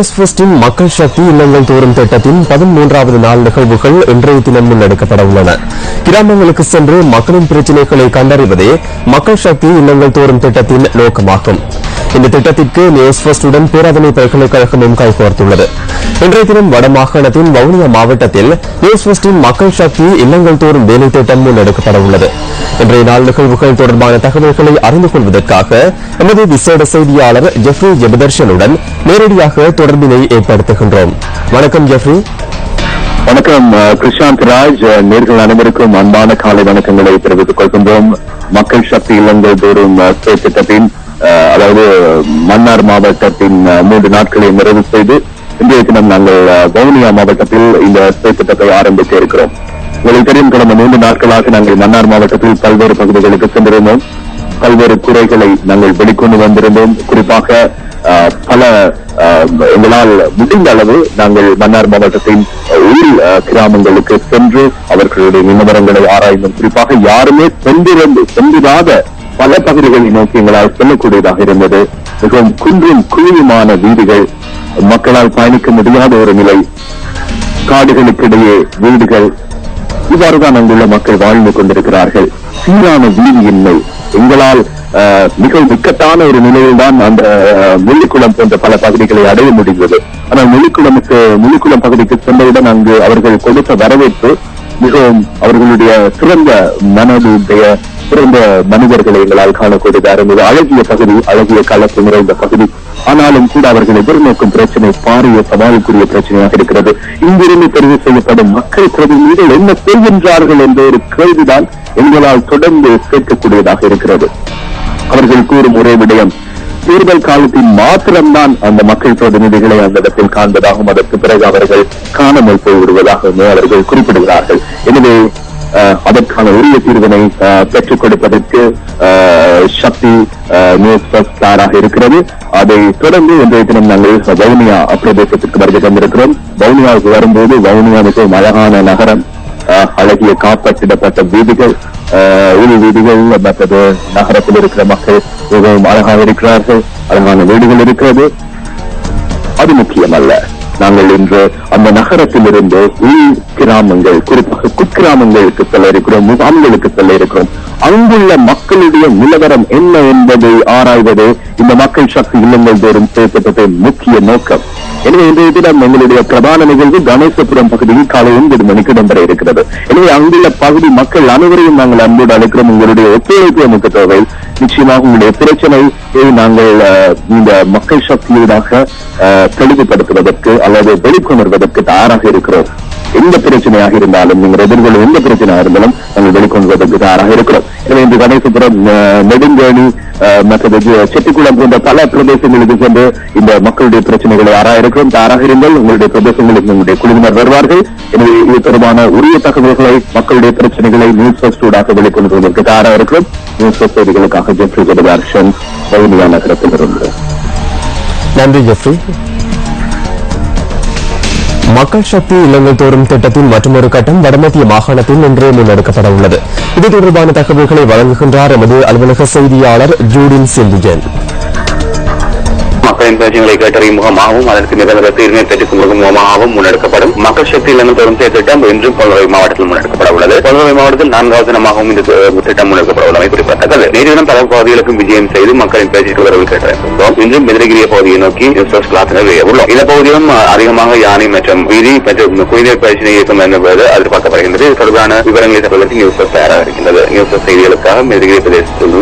News ஃபர்ஸ்டின் மக்கள் சக்தி இல்லங்கள் தோறும் திட்டத்தின் 13வது நாள் நிகழ்வுகள் இன்றைய தினம் முன்னெடுக்கப்பட உள்ளன. கிராமங்களுக்கு சென்று மக்களின் பிரச்சினைகளை கண்டறிவதே மக்கள் சக்தி இல்லங்கள் தோறும் திட்டத்தின் நோக்கமாகும். இந்த திட்டத்திற்கு நியூஸ் ஃபர்ஸ்டுடன் பேராதனை பல்கலைக்கழகமும் கைகோர்த்துள்ளது. இன்றைய தினம் வடமாகாணத்தின் வவுனியா மாவட்டத்தில் நியூஸ் ஃபர்ஸ்டின் மக்கள் சக்தி இல்லங்கள் தோறும் வேலை திட்டம் முன்னெடுக்கப்பட உள்ளது. இன்றைய நாள் நிகழ்வுகள் தொடர்பான தகவல்களை அறிந்து கொள்வதற்காக எமது விசேட செய்தியாளர் ஜெஃப்ரி ஜெபதர்ஷனுடன் நேரடியாக தொடர்பினை ஏற்படுத்துகின்றோம். வணக்கம் ஜெஃப்ரி. வணக்கம் கிருஷாந்த் ராஜ். நேர்கள் அனைவருக்கும் அன்பான காலை வணக்கங்களை தெரிவித்துக் கொள்கின்றோம். மக்கள் சக்தி இல்லங்கள் தோறும் திட்டத்தின் அதாவது மன்னார் மாவட்டத்தின் 3 நாட்களை நிறைவு செய்து இன்றைய தினம் நாங்கள் வவுனியா மாவட்டத்தில் இந்த திட்டத்தை ஆரம்பிக்க இருக்கிறோம். உங்களுக்கு தெரியும், கடந்த 3 நாட்களாக நாங்கள் மன்னார் மாவட்டத்தில் பல்வேறு பகுதிகளுக்கு சென்றிருந்தோம். பல்வேறு குறைகளை நாங்கள் வெளிக்கொண்டு வந்திருந்தோம். குறிப்பாக பல எங்களால் முடிந்த அளவு நாங்கள் மன்னார் மாவட்டத்தின் உள் கிராமங்களுக்கு சென்று அவர்களுடைய நிலவரங்களை ஆராய்ந்தோம். குறிப்பாக யாருமே சென்றிராத பல பகுதிகளை நோக்கி எங்களால் செல்லக்கூடியதாக இருந்தது. மிகவும் குன்றும் குழியுமான வீடுகள், மக்களால் பயணிக்க முடியாத ஒரு நிலை, காடுகளுக்கிடையே வீடுகள், இவ்வாறுதான் அங்குள்ள மக்கள் வாழ்ந்து கொண்டிருக்கிறார்கள். சீரான வீதியின்மை, எங்களால் மிகவும் இக்கட்டான ஒரு நிலையில்தான் அந்த முள்ளிக்குளம் போன்ற பல பகுதிகளை அடைய முடிந்தது. ஆனால் முள்ளிக்குளம் பகுதிக்கு சென்றவுடன் அங்கு அவர்கள் கொடுத்த வரவேற்பு மிகவும் அவர்களுடைய சிறந்த மனதுடைய சிறந்த மனிதர்களை எங்களால் காணக்கூடியதாக இருந்தது. அழகிய பகுதி, அழகிய கலப்பு நிறைந்த பகுதி. ஆனாலும் கூட அவர்கள் எதிர்நோக்கும் பிரச்சனை பாரிய சவாலுக்குரிய பிரச்சனையாக இருக்கிறது. இங்கிருந்து தெரிவு செய்யப்படும் மக்கள் பிரதிநிதிகள் என்ன செய்கின்றார்கள் என்ற ஒரு கேள்விதான் எங்களால் தொடர்ந்து கேட்கக்கூடியதாக இருக்கிறது. அவர்கள் கூறும் ஒரே விடயம், தேர்தல் காலத்தில் மாத்திரம்தான் அந்த மக்கள் பிரதிநிதிகளை அந்த இடத்தில் காண்பதாகவும் அதற்கு பிறகு அவர்கள் காணாமல் போய்விடுவதாகவும் அவர்கள் குறிப்பிடுகிறார்கள். எனவே அதற்கான உரிய தீர்வினை பெற்றுக் கொடுப்பதற்கு சக்தி நியூஸ் ஃபர்ஸ்ட் தயாராக இருக்கிறது. அதை தொடர்ந்து இன்றைய தினம் நாங்கள் வவுனியா பிரதேசத்திற்கு வருகை தந்திருக்கிறோம். வவுனியாவுக்கு வரும்போது வவுனியா மிகவும் அழகான நகரம், அழகிய காப்பற்றிடப்பட்ட வீதிகள், உள் வீதிகள், மற்றது நகரத்தில் இருக்கிற மக்கள் மிகவும் அழகாக இருக்கிறார்கள். அழகான வீடுகள் இருக்கிறது. அது முக்கியமல்ல, நாங்கள் இன்று அந்த நகரத்தில் இருந்து உள் கிராமங்கள், குறிப்பாக குக்கிராமங்களுக்கு செல்ல இருக்கிறோம், முகாம்களுக்கு செல்ல இருக்கிறோம். அங்குள்ள மக்களுடைய நிலவரம் என்ன என்பதை ஆராய்வது இந்த மக்கள் சக்தி இல்லங்கள் தோறும் திட்டத்தின் முக்கிய நோக்கம். எனவே இன்றைய தினம் எங்களுடைய பிரதான நிகழ்வு கணேசபுரம் பகுதியில் காலை 9 மணிக்கு இடம்பெற இருக்கிறது. எனவே அங்குள்ள பகுதி மக்கள் அனைவரையும் நாங்கள் அன்போடு அழைக்கிறோம். உங்களுடைய ஒத்துழைப்பு நமக்கு தேவை. நிச்சயமாக உங்களுடைய பிரச்சனையை நாங்கள் இந்த மக்கள் சக்தியூடாக தெளிவுபடுத்துவதற்கு அல்லது வெளிக்கொணர்வதற்கு தயாராக இருக்கிறோம். எந்த பிரச்சனையாக இருந்தாலும், நீங்கள் எதிர்கொள்ளும் எந்த பிரச்சனையாக இருந்தாலும் நாங்கள் வெளிக்கொள்வதற்கு தயாராக இருக்கிறோம். எனவே இன்று கணேசபுரம், நெடுங்கேணி, மற்றது செட்டிக்குளம் போன்ற பல பிரதேசங்களுக்கு சென்று இந்த மக்களுடைய பிரச்சனைகளை ஆராய இருக்கிறோம். தயாராக இருந்தால் உங்களுடைய பிரதேசங்களுக்கு உங்களுடைய குழுவினர் வருவார்கள். எனவே இது தொடர்பான உரிய தகவல்களை, மக்களுடைய பிரச்சனைகளை நியூஸ் ஃபர்ஸ்ட் ஊடாக வெளிக்கொள்வதற்கு தயாராக இருக்கிறோம். நியூஸ் ஃபர்ஸ்ட் செய்திகளுக்காக ஜெஃப்ரி ஜெபதர்ஷன், வவுனியா நகரத்தில் இருந்து. நன்றி ஜெஃப்ரி. மக்கள் சக்தி இல்லங்கள் தோறும் திட்டத்தின் மற்றொரு கட்டம் வடமத்திய மாகாணத்தில் இன்று முன்னெடுக்கப்பட உள்ளது. இது தொடர்பான தகவல்களை வழங்குகின்றார் எமது அலுவலக செய்தியாளர் ஜூடின் சில்விஜன். மக்களின் பிரச்சனைகளை கேட்டறியும் முகமாகவும் அதற்கு நிகழ்ந்த தீர்வினை பெற்றுக் முகமாகவும் முன்னெடுக்கப்படும் மக்கள் சக்தி இல்லங்கள் தோறும் திட்டம் இன்றும் பொல்வகை மாவட்டத்தில் முன்னெடுக்கப்பட உள்ளது. பொல்வகை மாவட்டத்தில் 4வது தினமாகவும் இந்த திட்டம் முன்னெடுக்கப்பட உள்ளமை குறிப்பிடத்தக்கது. நேற்று தினம் பல பகுதிகளுக்கும் விஜயம் செய்து மக்களின் பேச்சுக்கு வரவு கேட்டிருந்தோம். இன்றும் எதிரகிரிய பகுதியை நோக்கி உள்ளோம். இந்த பகுதியிலும் அதிகமாக யானை மற்றும் வீதி மற்றும் குடிநீர் பிரச்சனை இருக்கும் என்பது எதிர்பார்க்கப்படுகின்றது. இது தொடர்பான விவரங்களை தருவதற்கு நியூஸ் தயாராக இருக்கின்றது. நியூஸ் செய்திகளுக்காக எதிரகிரிய பிரதேசத்தில்